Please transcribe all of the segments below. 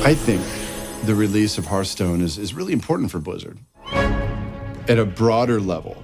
I think the release of Hearthstone is really important for Blizzard. At a broader level,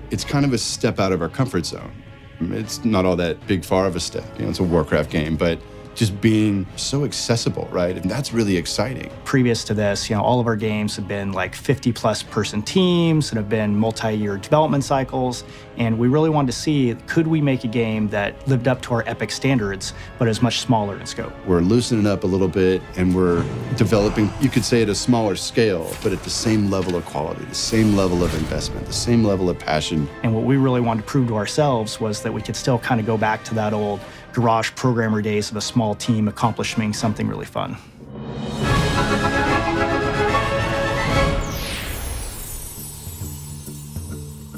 it's kind of a step out of our comfort zone. It's not all that big far of a step. It's a Warcraft game, but just being so accessible, right? And that's really exciting. Previous to this, all of our games have been like 50-plus person teams and have been multi-year development cycles. And we really wanted to see, could we make a game that lived up to our epic standards, but is much smaller in scope? We're loosening up a little bit, and we're developing, you could say, at a smaller scale, but at the same level of quality, the same level of investment, the same level of passion. And what we really wanted to prove to ourselves was that we could still kind of go back to that old garage programmer days of a small team accomplishing something really fun.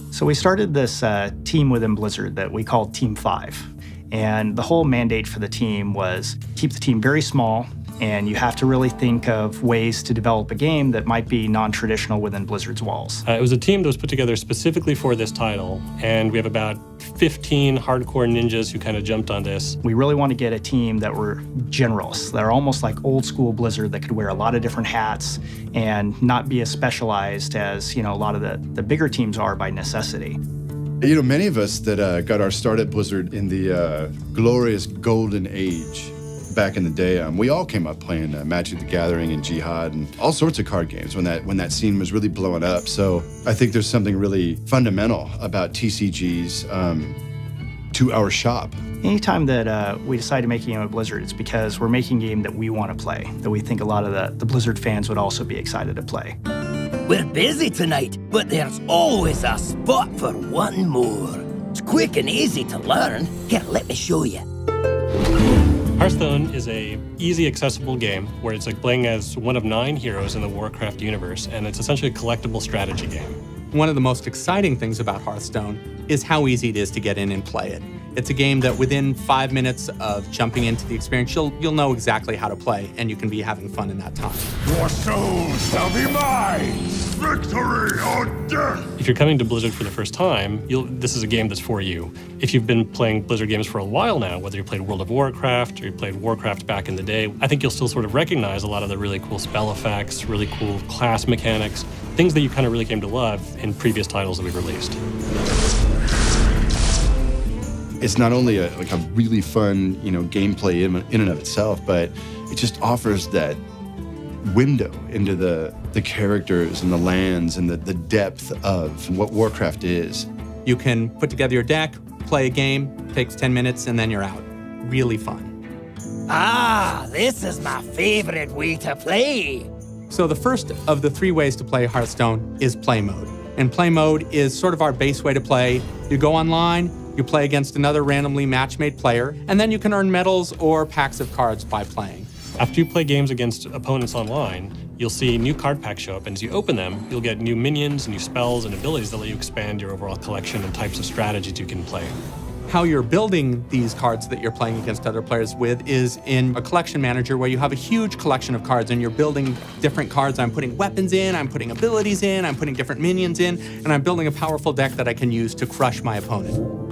So we started this team within Blizzard that we called Team 5. And the whole mandate for the team was keep the team very small, and you have to really think of ways to develop a game that might be non-traditional within Blizzard's walls. It was a team that was put together specifically for this title, and we have about 15 hardcore ninjas who kind of jumped on this. We really want to get a team that were generalists, that are almost like old school Blizzard, that could wear a lot of different hats and not be as specialized as a lot of the bigger teams are by necessity. Many of us that got our start at Blizzard in the glorious golden age back in the day, we all came up playing Magic the Gathering and Jihad and all sorts of card games when that scene was really blowing up. So I think there's something really fundamental about TCGs to our shop. Anytime that we decide to make a game at Blizzard, it's because we're making a game that we want to play, that we think a lot of the Blizzard fans would also be excited to play. We're busy tonight, but there's always a spot for one more. It's quick and easy to learn. Here, let me show you. Hearthstone is a easy, accessible game where it's like playing as one of 9 heroes in the Warcraft universe, and it's essentially a collectible strategy game. One of the most exciting things about Hearthstone is how easy it is to get in and play it. It's a game that within 5 minutes of jumping into the experience, you'll know exactly how to play, and you can be having fun in that time. Your soul shall be mine! Victory or death! If you're coming to Blizzard for the first time, this is a game that's for you. If you've been playing Blizzard games for a while now, whether you played World of Warcraft or you played Warcraft back in the day, I think you'll still sort of recognize a lot of the really cool spell effects, really cool class mechanics, things that you kind of really came to love in previous titles that we've released. It's not only a really fun, gameplay in and of itself, but it just offers that window into the characters and the lands and the depth of what Warcraft is. You can put together your deck, play a game, takes 10 minutes, and then you're out. Really fun. Ah, this is my favorite way to play. So the first of the 3 ways to play Hearthstone is play mode. And play mode is sort of our base way to play. You go online, you play against another randomly match-made player, and then you can earn medals or packs of cards by playing. After you play games against opponents online, you'll see new card packs show up, and as you open them, you'll get new minions, new spells, and abilities that let you expand your overall collection and types of strategies you can play. How you're building these cards that you're playing against other players with is in a collection manager where you have a huge collection of cards and you're building different cards. I'm putting weapons in, I'm putting abilities in, I'm putting different minions in, and I'm building a powerful deck that I can use to crush my opponent.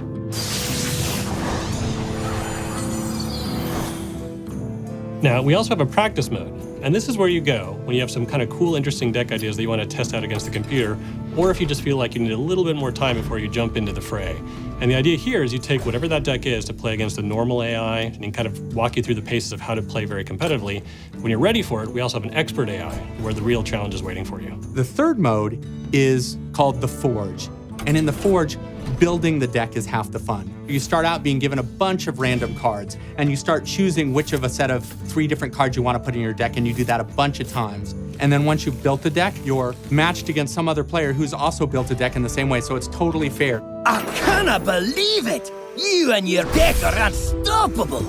Now, we also have a practice mode, and this is where you go when you have some kind of cool, interesting deck ideas that you want to test out against the computer, or if you just feel like you need a little bit more time before you jump into the fray. And the idea here is you take whatever that deck is to play against a normal AI and kind of walk you through the paces of how to play very competitively. When you're ready for it, we also have an expert AI where the real challenge is waiting for you. The third mode is called the Forge. And in the Forge, building the deck is half the fun. You start out being given a bunch of random cards, and you start choosing which of a set of 3 different cards you want to put in your deck, and you do that a bunch of times. And then once you've built the deck, you're matched against some other player who's also built a deck in the same way, so it's totally fair. I cannot believe it! You and your deck are unstoppable!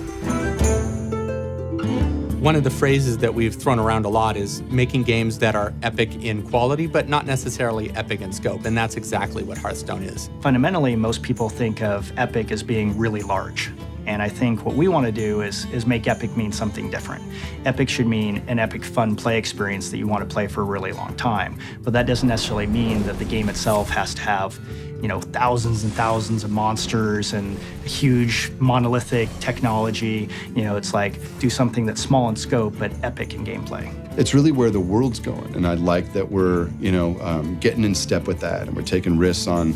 One of the phrases that we've thrown around a lot is making games that are epic in quality, but not necessarily epic in scope, and that's exactly what Hearthstone is. Fundamentally, most people think of epic as being really large. And I think what we want to do is make epic mean something different. Epic should mean an epic fun play experience that you want to play for a really long time. But that doesn't necessarily mean that the game itself has to have, you know, thousands and thousands of monsters and huge monolithic technology. You know, it's like do something that's small in scope but epic in gameplay. It's really where the world's going, and I like that we're, you know, getting in step with that, and we're taking risks on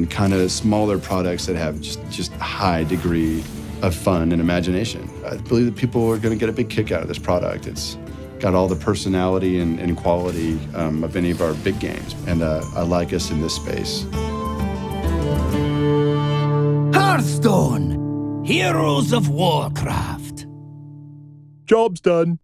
kind of smaller products that have just a high degree of fun and imagination. I believe that people are going to get a big kick out of this product. It's got all the personality and quality of any of our big games, and I like us in this space. Hearthstone, Heroes of Warcraft. Job's done.